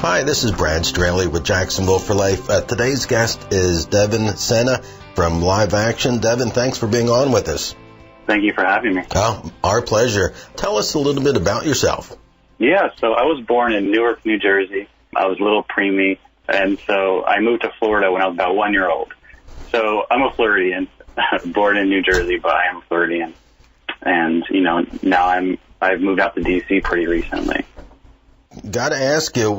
Hi, this is Brad Straley with Jacksonville for Life. Today's guest is Devin Sena from Live Action. Devin, thanks for being on with us. Thank you for having me. Oh, our pleasure. Tell us a little bit about yourself. Yeah, so I was born in Newark, New Jersey. I was a little preemie, and so I moved to Florida when I was about 1 year old. So I'm a Floridian, born in New Jersey, but I am a Floridian. And, now I've moved out to D.C. pretty recently. Got to ask you,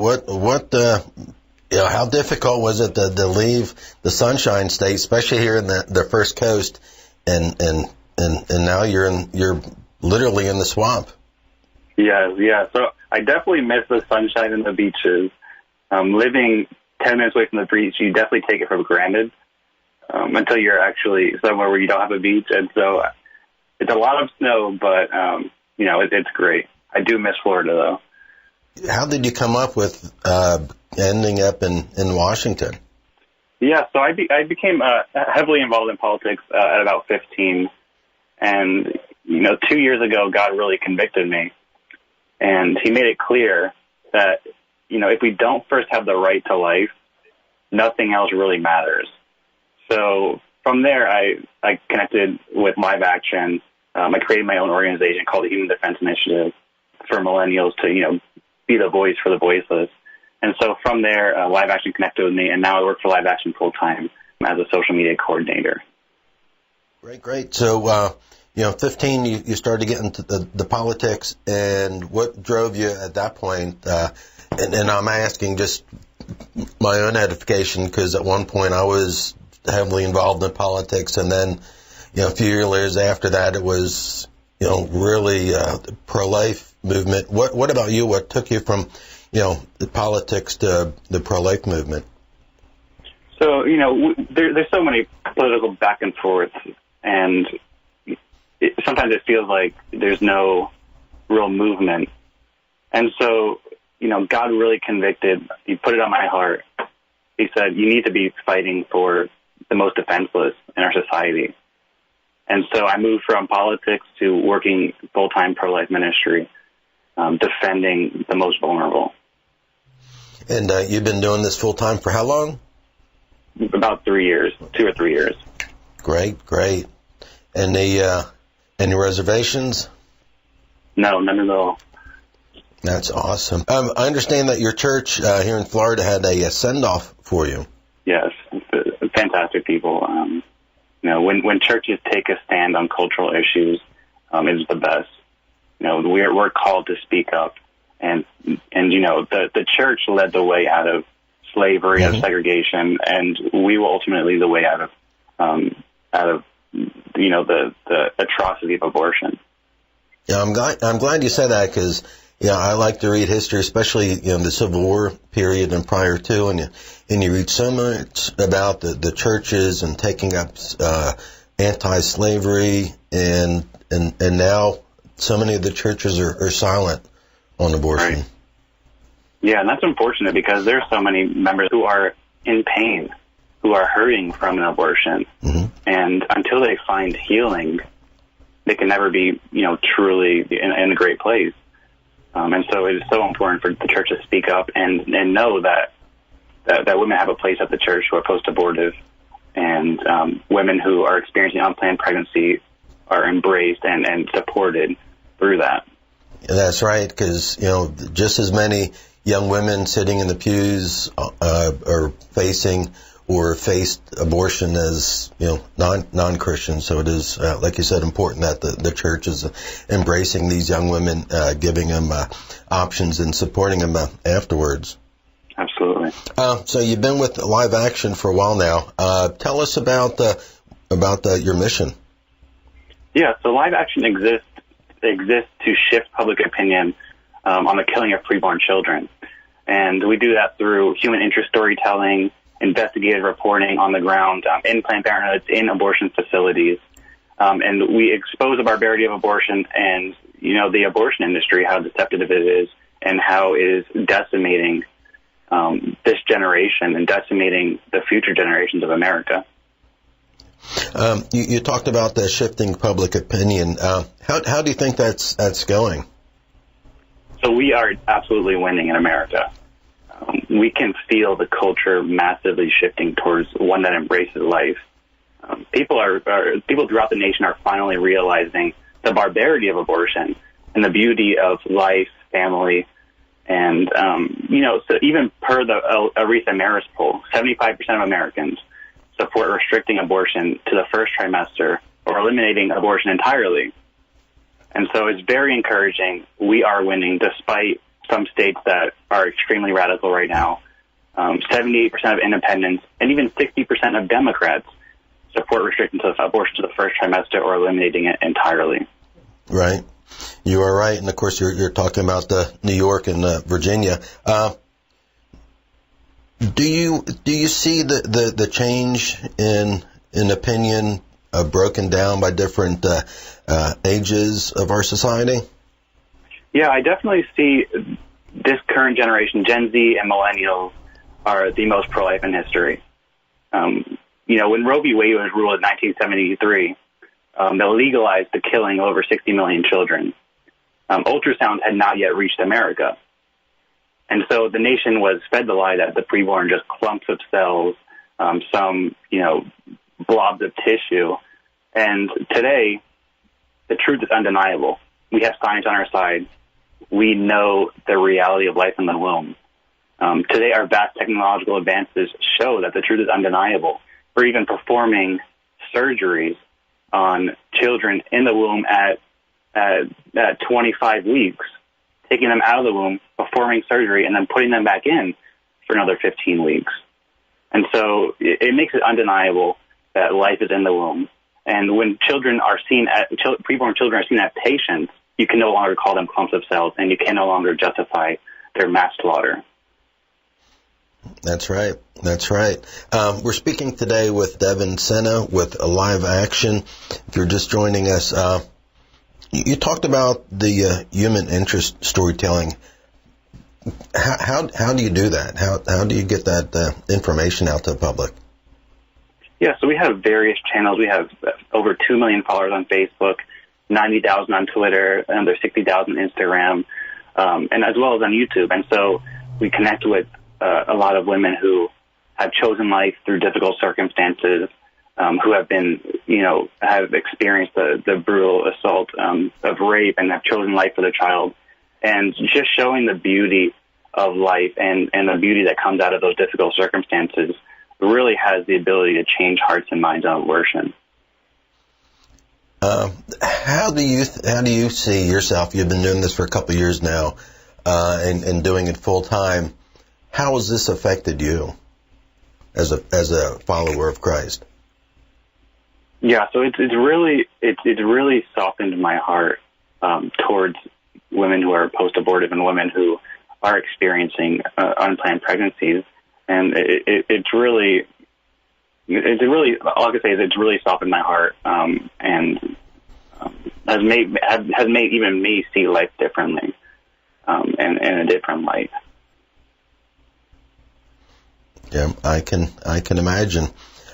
how difficult was it to leave the Sunshine State, especially here in the First Coast, and now you're literally in the swamp? Yeah. So I definitely miss the sunshine and the beaches. Living 10 minutes away from the beach, you definitely take it for granted until you're actually somewhere where you don't have a beach. And so it's a lot of snow, but, it's great. I do miss Florida, though. How did you come up with ending up in Washington? Yeah, so I became heavily involved in politics at about 15. And, 2 years ago, God really convicted me. And he made it clear that, if we don't first have the right to life, nothing else really matters. So from there, I connected with Live Action. I created my own organization called the Human Defense Initiative for millennials to, be the voice for the voiceless. And so from there, Live Action connected with me, and now I work for Live Action full-time as a social media coordinator. Great. So, 15, you started to get into the politics, and what drove you at that point? And I'm asking just my own edification, because at one point I was heavily involved in politics, and then, a few years after that, it was, really the pro-life movement. What about you? What took you from, the politics to the pro-life movement? So, there's so many political back and forth, and sometimes it feels like there's no real movement. And so, God really convicted. He put it on my heart. He said, you need to be fighting for the most defenseless in our society. And so I moved from politics to working full-time pro-life ministry, defending the most vulnerable. And you've been doing this full-time for how long? About 3 years, 2 or 3 years. Great. Any reservations? No, none at all. That's awesome. I understand that your church here in Florida had a send-off for you. Yes, fantastic people. When churches take a stand on cultural issues, it's the best. We're called to speak up, and the church led the way out of slavery, out of segregation, and we will ultimately lead the way out of the atrocity of abortion. Yeah, I'm glad you said that, because I like to read history, especially the Civil War period and prior to, and you read so much about the churches and taking up anti-slavery, and now so many of the churches are silent on abortion. Right. Yeah, and that's unfortunate, because there's so many members who are in pain, who are hurting from an abortion, and until they find healing, they can never be, truly in a great place. And so it is so important for the church to speak up and know that women have a place at the church who are post-abortive, and women who are experiencing unplanned pregnancy are embraced and supported through that. That's right, because, just as many young women sitting in the pews are facing or faced abortion as, non-Christians. So it is, like you said, important that the church is embracing these young women, giving them options and supporting them afterwards. Absolutely. So you've been with Live Action for a while now. Tell us about your mission. Yeah, so Live Action exists to shift public opinion on the killing of preborn children. And we do that through human interest storytelling, investigative reporting on the ground, in Planned Parenthoods, in abortion facilities. And we expose the barbarity of abortion and, the abortion industry, how deceptive it is, and how it is decimating this generation and decimating the future generations of America. You talked about the shifting public opinion. How do you think that's going? So we are absolutely winning in America. we can feel the culture massively shifting towards one that embraces life. People throughout the nation are finally realizing the barbarity of abortion and the beauty of life, family, and so even per the Aretha Maris poll, 75% of Americans support restricting abortion to the first trimester or eliminating abortion entirely. And so it's very encouraging. We are winning despite some states that are extremely radical right now. 78% of independents and even 60% of Democrats support restricting abortion to the first trimester or eliminating it entirely. Right. You are right. And, of course, you're talking about New York and Virginia. Do you see the change in opinion broken down by different ages of our society? Yeah, I definitely see this current generation, Gen Z and millennials, are the most pro-life in history. When Roe v. Wade was ruled in 1973, they legalized the killing of over 60 million children. Ultrasound had not yet reached America. And so the nation was fed the lie that the preborn just clumps of cells, some blobs of tissue. And today, the truth is undeniable. We have science on our side. We know the reality of life in the womb. Today, our vast technological advances show that the truth is undeniable. We're even performing surgeries on children in the womb at 25 weeks, taking them out of the womb, performing surgery, and then putting them back in for another 15 weeks. And so it makes it undeniable that life is in the womb. And when children are seen preborn children are seen as patients, you can no longer call them clumps of cells, and you can no longer justify their mass slaughter. That's right. That's right. We're speaking today with Devin Sena with Live Action. If you're just joining us, you talked about the human interest storytelling. How do you do that? How do you get that information out to the public? Yeah, so we have various channels. We have over 2 million followers on Facebook, 90,000 on Twitter, and there's 60,000 on Instagram, and as well as on YouTube. And so we connect with a lot of women who have chosen life through difficult circumstances, who have been, have experienced the brutal assault of rape and have chosen life for their child. And just showing the beauty of life and the beauty that comes out of those difficult circumstances really has the ability to change hearts and minds on abortion. How do you see yourself? You've been doing this for a couple of years now, and doing it full time. How has this affected you as a follower of Christ? Yeah, so it's really softened my heart towards women who are post-abortive and women who are experiencing unplanned pregnancies, and it's really all I can say is it's really softened my heart, and has made even me see life differently, and in a different light. Yeah, I can imagine.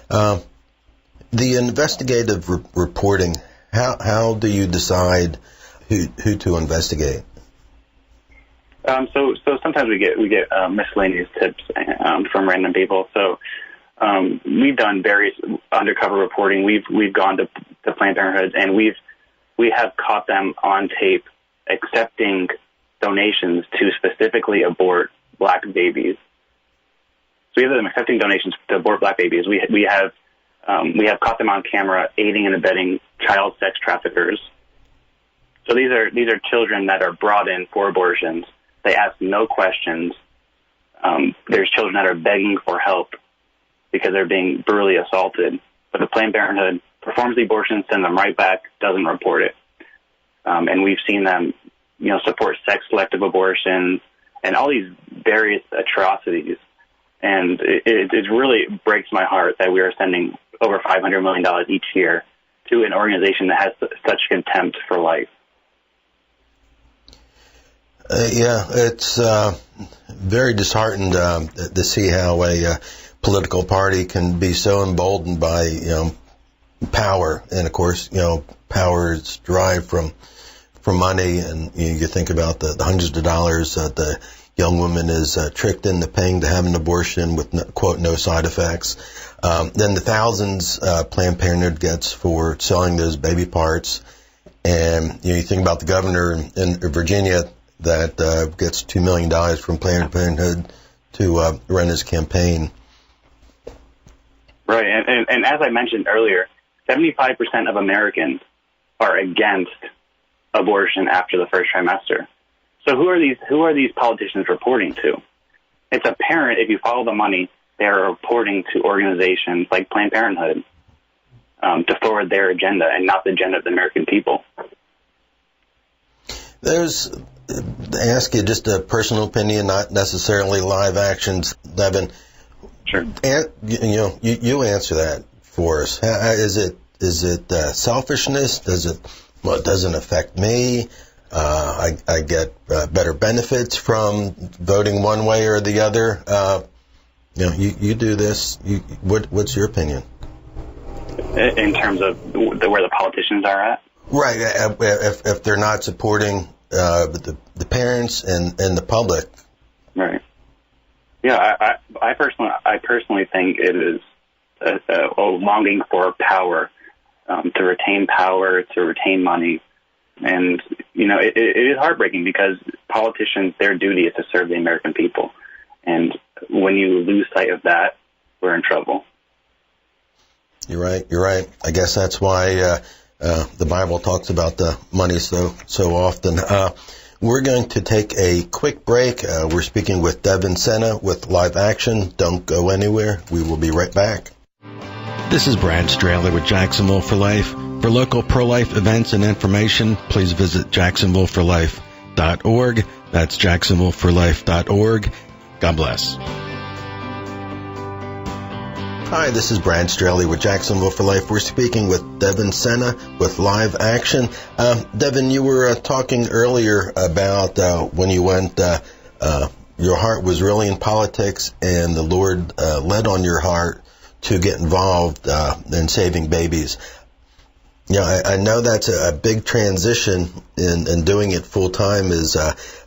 The investigative reporting. How do you decide who to investigate? So sometimes we get miscellaneous tips from random people. So we've done various undercover reporting. We've gone to Planned Parenthoods, and we have caught them on tape accepting donations to specifically abort black babies. So we have them accepting donations to abort black babies. We have caught them on camera aiding and abetting child sex traffickers. So these are children that are brought in for abortions. They ask no questions. There's children that are begging for help because they're being brutally assaulted. But the Planned Parenthood performs the abortion, sends them right back, doesn't report it. And we've seen them, support sex-selective abortions and all these various atrocities. And it really breaks my heart that we are sending over $500 million each year to an organization that has such contempt for life. It's very disheartened to see how a political party can be so emboldened by power, and of course power is derived from money, and you think about the hundreds of dollars that the young woman is tricked into paying to have an abortion with, quote, no side effects. Then the thousands Planned Parenthood gets for selling those baby parts. And you think about the governor in Virginia that gets $2 million from Planned Parenthood to run his campaign. Right, and as I mentioned earlier, 75% of Americans are against abortion after the first trimester. So who are these politicians reporting to? It's apparent if you follow the money, they are reporting to organizations like Planned Parenthood to forward their agenda and not the agenda of the American people. I ask you just a personal opinion, not necessarily live actions, Devin. Sure. And, you answer that for us. Is it selfishness? Doesn't affect me? I get better benefits from voting one way or the other. You do this. What's your opinion? In terms of where the politicians are at? Right. If they're not supporting the parents and the public. Right. Yeah, I personally think it is a longing for power, to retain power, to retain money. And, it is heartbreaking because politicians, their duty is to serve the American people. And when you lose sight of that, we're in trouble. You're right. I guess that's why the Bible talks about the money so often. We're going to take a quick break. We're speaking with Devin Sena with Live Action. Don't go anywhere. We will be right back. This is Brad Straley with Jacksonville for Life. For local pro-life events and information, please visit JacksonvilleForLife.org. That's JacksonvilleForLife.org. God bless. Hi, this is Brad Straley with Jacksonville for Life. We're speaking with Devin Sena with Live Action. Devin, you were talking earlier about when you went, your heart was really in politics and the Lord led on your heart to get involved in saving babies. I know that's a big transition, and doing it full time is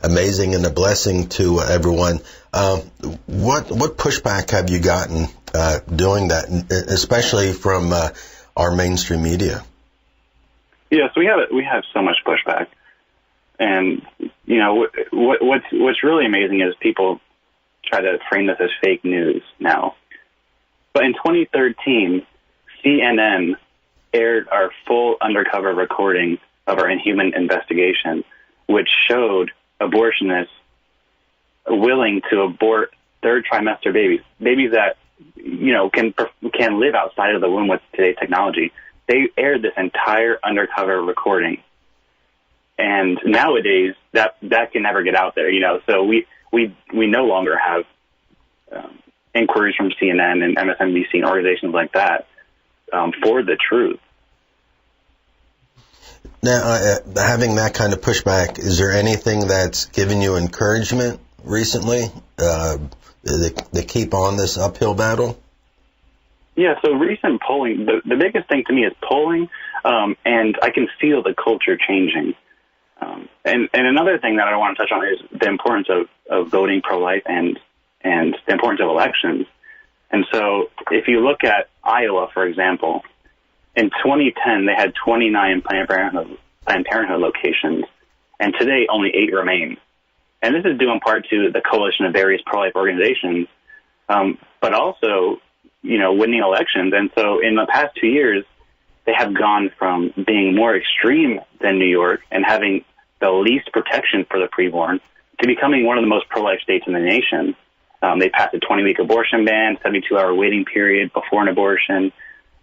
amazing and a blessing to everyone. What pushback have you gotten doing that, especially from our mainstream media? Yes, we have so much pushback, and what's really amazing is people try to frame this as fake news now. But in 2013, CNN aired our full undercover recording of our Inhuman investigation, which showed abortionists willing to abort third trimester babies that can live outside of the womb with today's technology. They aired this entire undercover recording, and nowadays that can never get out there. So we no longer have inquiries from CNN and MSNBC and organizations like that for the truth. Now, having that kind of pushback, is there anything that's given you encouragement recently to keep on this uphill battle? Yeah, so recent polling, the biggest thing to me is polling, and I can feel the culture changing. And another thing that I want to touch on is the importance of voting pro-life and the importance of elections. And so if you look at Iowa, for example, in 2010, they had 29 Planned Parenthood locations, and today only 8 remain. And this is due in part to the coalition of various pro-life organizations, but also, winning elections. And so in the past 2 years, they have gone from being more extreme than New York and having the least protection for the preborn to becoming one of the most pro-life states in the nation. They passed a 20-week abortion ban, 72-hour waiting period before an abortion.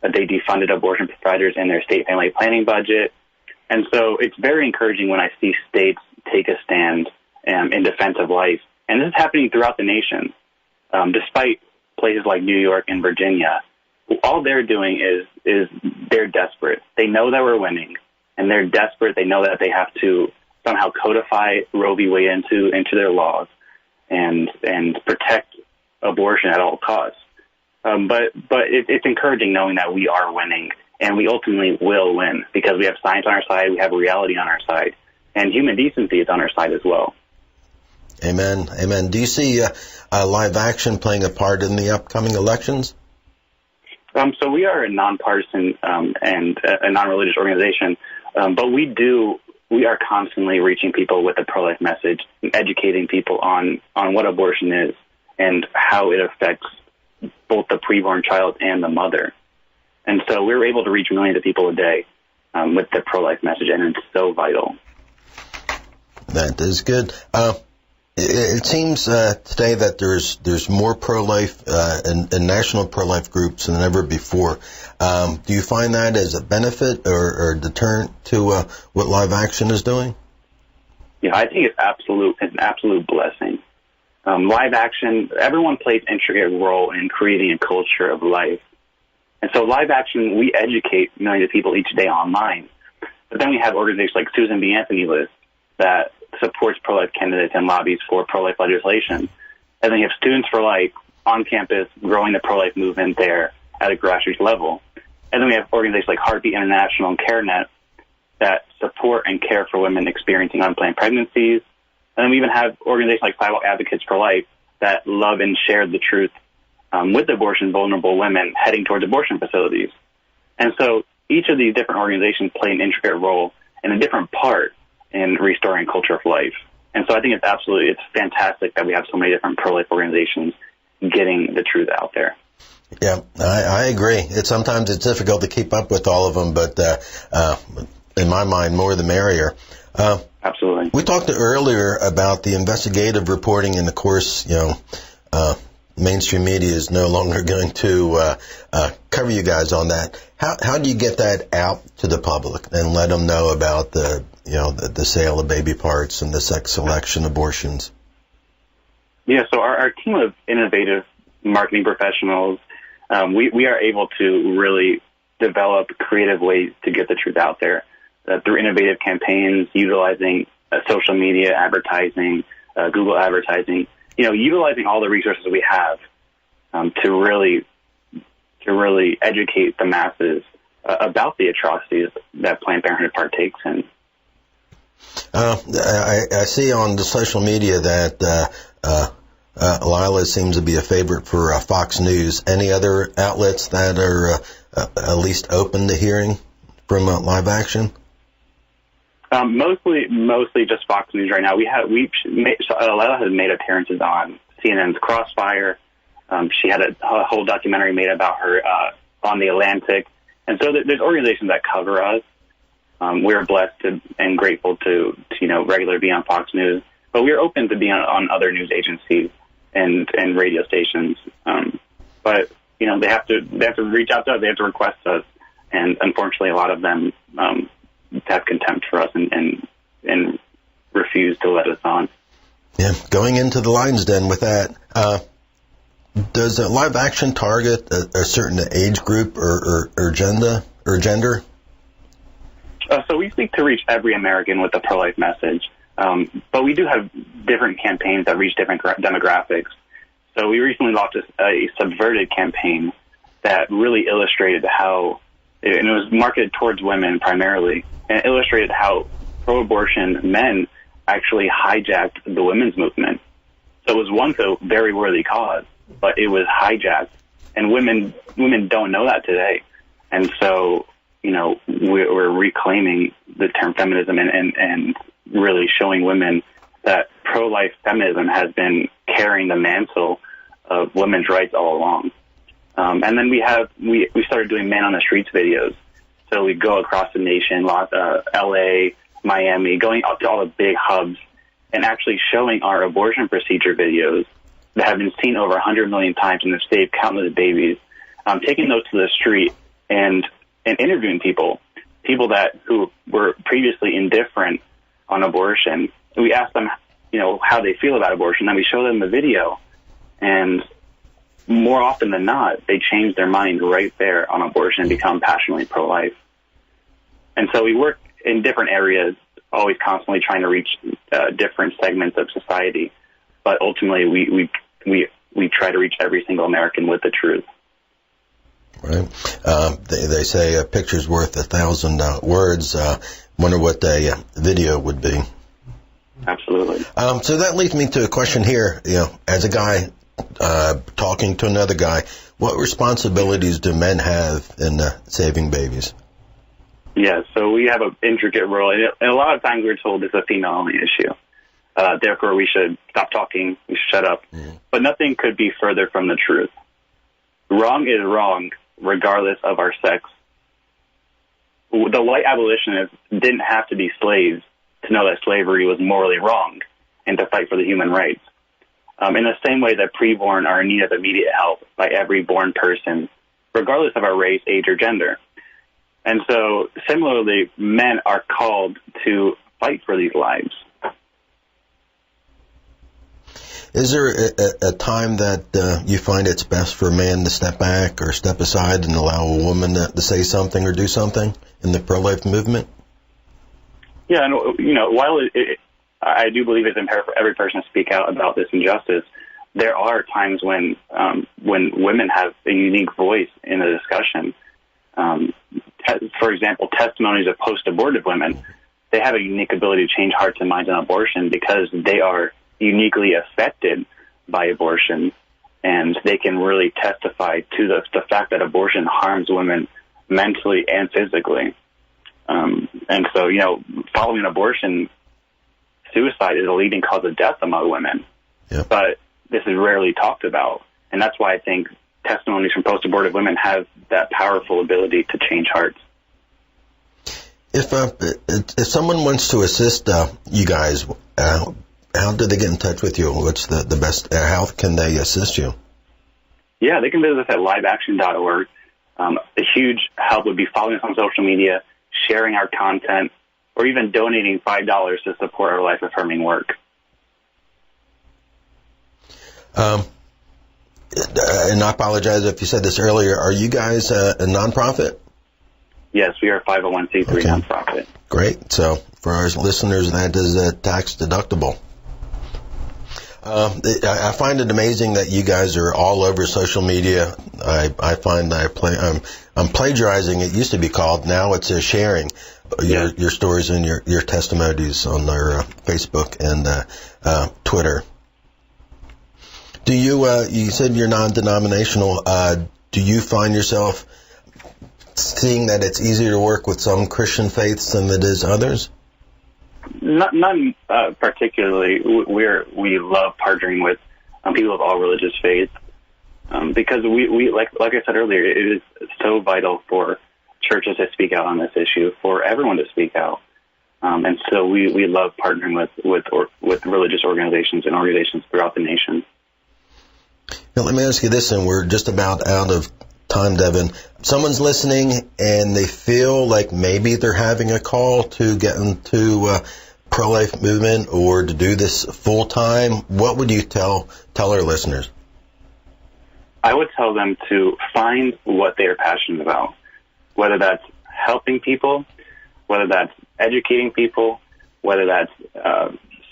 They defunded abortion providers in their state family planning budget. And so it's very encouraging when I see states take a stand in defense of life. And this is happening throughout the nation. Despite places like New York and Virginia, all they're doing is they're desperate. They know that we're winning, and they're desperate. They know that they have to somehow codify Roe v. Wade into their laws and protect abortion at all costs. But it's encouraging knowing that we are winning, and we ultimately will win because we have science on our side, we have reality on our side, and human decency is on our side as well. Amen. Amen. Do you see Live Action playing a part in the upcoming elections? So we are a nonpartisan and a non-religious organization, but we are constantly reaching people with a pro-life message and educating people on what abortion is and how it affects both the preborn child and the mother. And so we're able to reach millions of people a day with the pro-life message, and it's so vital. That is good. It seems today that there's more pro-life and national pro-life groups than ever before. Do you find that as a benefit or deterrent to what Live Action is doing? Yeah, I think it's an absolute blessing. Live Action, everyone plays an intricate role in creating a culture of life. And so Live Action, we educate millions of people each day online. But then we have organizations like Susan B. Anthony List that supports pro-life candidates and lobbies for pro-life legislation. And then you have Students for Life on campus growing the pro-life movement there at a grassroots level. And then we have organizations like Heartbeat International and CareNet that support and care for women experiencing unplanned pregnancies. And then we even have organizations like Sidewalk Advocates for Life that love and share the truth with abortion vulnerable women heading towards abortion facilities. And so each of these different organizations play an intricate role and a different part in restoring culture of life. And so I think it's fantastic that we have so many different pro-life organizations getting the truth out there. Yeah, I agree. Sometimes it's difficult to keep up with all of them, but in my mind, more the merrier. Absolutely. We talked earlier about the investigative reporting, and of course, mainstream media is no longer going to cover you guys on that. How do you get that out to the public and let them know about the sale of baby parts and the sex selection abortions? Yeah, so our team of innovative marketing professionals, we are able to really develop creative ways to get the truth out there through innovative campaigns, utilizing social media advertising, Google advertising, utilizing all the resources we have to really educate the masses about the atrocities that Planned Parenthood partakes in. I see on the social media that Lila seems to be a favorite for Fox News. Any other outlets that are at least open to hearing from Live Action? Mostly just Fox News right now. Lila has made appearances on CNN's Crossfire. She had a whole documentary made about her on The Atlantic. And so there's organizations that cover us. We're blessed and grateful to regularly be on Fox News, but we're open to being on other news agencies and radio stations. But they have to reach out to us. They have to request us, and unfortunately, a lot of them have contempt for us and refuse to let us on. Yeah, going into the lion's den with that. Does Live Action target a certain age group or gender? So we seek to reach every American with a pro-life message, but we do have different campaigns that reach different demographics. So we recently launched a subverted campaign that really illustrated how, and it was marketed towards women primarily, and it illustrated how pro-abortion men actually hijacked the women's movement. So it was once a very worthy cause, but it was hijacked, and women don't know that today. And so, we're reclaiming the term feminism and really showing women that pro-life feminism has been carrying the mantle of women's rights all along. And then we started doing man on the streets videos. So we go across the nation, LA, Miami, going out to all the big hubs and actually showing our abortion procedure videos that have been seen over 100 million times and have saved countless babies, taking those to the street and interviewing people who were previously indifferent on abortion. And we ask them, how they feel about abortion. Then we show them the video, and more often than not, they change their mind right there on abortion and become passionately pro-life. And so we work in different areas, always constantly trying to reach different segments of society. But ultimately, we try to reach every single American with the truth. Right. They say a picture's worth 1,000 words. Wonder what a video would be. Absolutely. So that leads me to a question here. As a guy talking to another guy, what responsibilities do men have in saving babies? Yeah, so we have an intricate role, and a lot of times we're told it's a female-only issue. Therefore, we should stop talking, we should shut up. Mm-hmm. But nothing could be further from the truth. Wrong is wrong, regardless of our sex. The white abolitionists didn't have to be slaves to know that slavery was morally wrong and to fight for the human rights. In the same way that preborn are in need of immediate help by every born person, regardless of our race, age, or gender. And so, similarly, men are called to fight for these lives. Is there a time that you find it's best for a man to step back or step aside and allow a woman to say something or do something in the pro-life movement? Yeah, and while I do believe it's imperative for every person to speak out about this injustice, there are times when women have a unique voice in the discussion. For example, testimonies of post-abortive women, they have a unique ability to change hearts and minds on abortion because they are uniquely affected by abortion, and they can really testify to the fact that abortion harms women mentally and physically. And so, following an abortion, suicide is a leading cause of death among women. Yep. But this is rarely talked about, and that's why I think testimonies from post-abortive women have that powerful ability to change hearts. If someone wants to assist you guys, how do they get in touch with you? What's the best? How can they assist you? Yeah, they can visit us at liveaction.org. A huge help would be following us on social media, sharing our content, or even donating $5 to support our life-affirming work. And I apologize if you said this earlier. Are you guys a nonprofit? Yes, we are a 501c3 nonprofit. Great. So for our listeners, that is tax deductible. I find it amazing that you guys are all over social media. I find I'm plagiarizing. It used to be called. Now it's sharing your stories and your testimonies on our Facebook and Twitter. Do you said you're non-denominational. Do you find yourself seeing that it's easier to work with some Christian faiths than it is others? None particularly. We love partnering with people of all religious faiths because we like I said earlier, it is so vital for churches to speak out on this issue, for everyone to speak out, and so we love partnering with religious organizations and organizations throughout the nation. Now, let me ask you this, and we're just about out of time, Devin. Someone's listening and they feel like maybe they're having a call to get into pro-life movement or to do this full time. What would you tell our listeners? I would tell them to find what they are passionate about, whether that's helping people, whether that's educating people, whether that's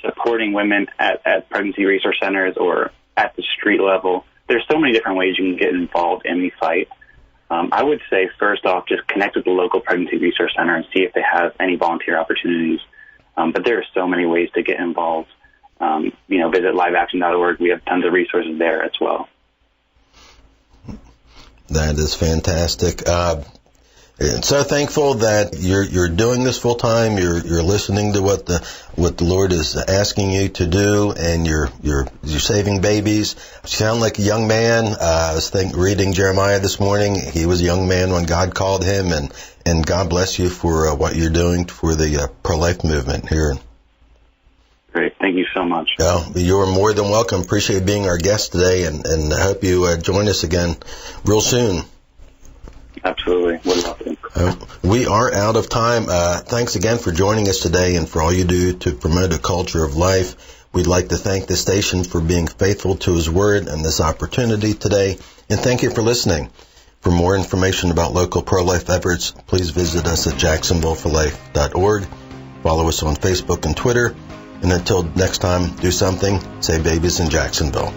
supporting women at pregnancy resource centers or at the street level. There's so many different ways you can get involved in the fight. I would say, first off, just connect with the local pregnancy resource center and see if they have any volunteer opportunities. But there are so many ways to get involved. Visit liveaction.org. We have tons of resources there as well. That is fantastic. And so thankful that you're doing this full time. You're listening to what the Lord is asking you to do, and you're saving babies. You sound like a young man. I was reading Jeremiah this morning. He was a young man when God called him, and God bless you for what you're doing for the pro-life movement here. Great, thank you so much. You're more than welcome. Appreciate being our guest today, and I hope you join us again real soon. Absolutely. Would love to. We are out of time. Thanks again for joining us today and for all you do to promote a culture of life. We'd like to thank the station for being faithful to His Word and this opportunity today. And thank you for listening. For more information about local pro-life efforts, please visit us at JacksonvilleForLife.org. Follow us on Facebook and Twitter. And until next time, do something. Save babies in Jacksonville.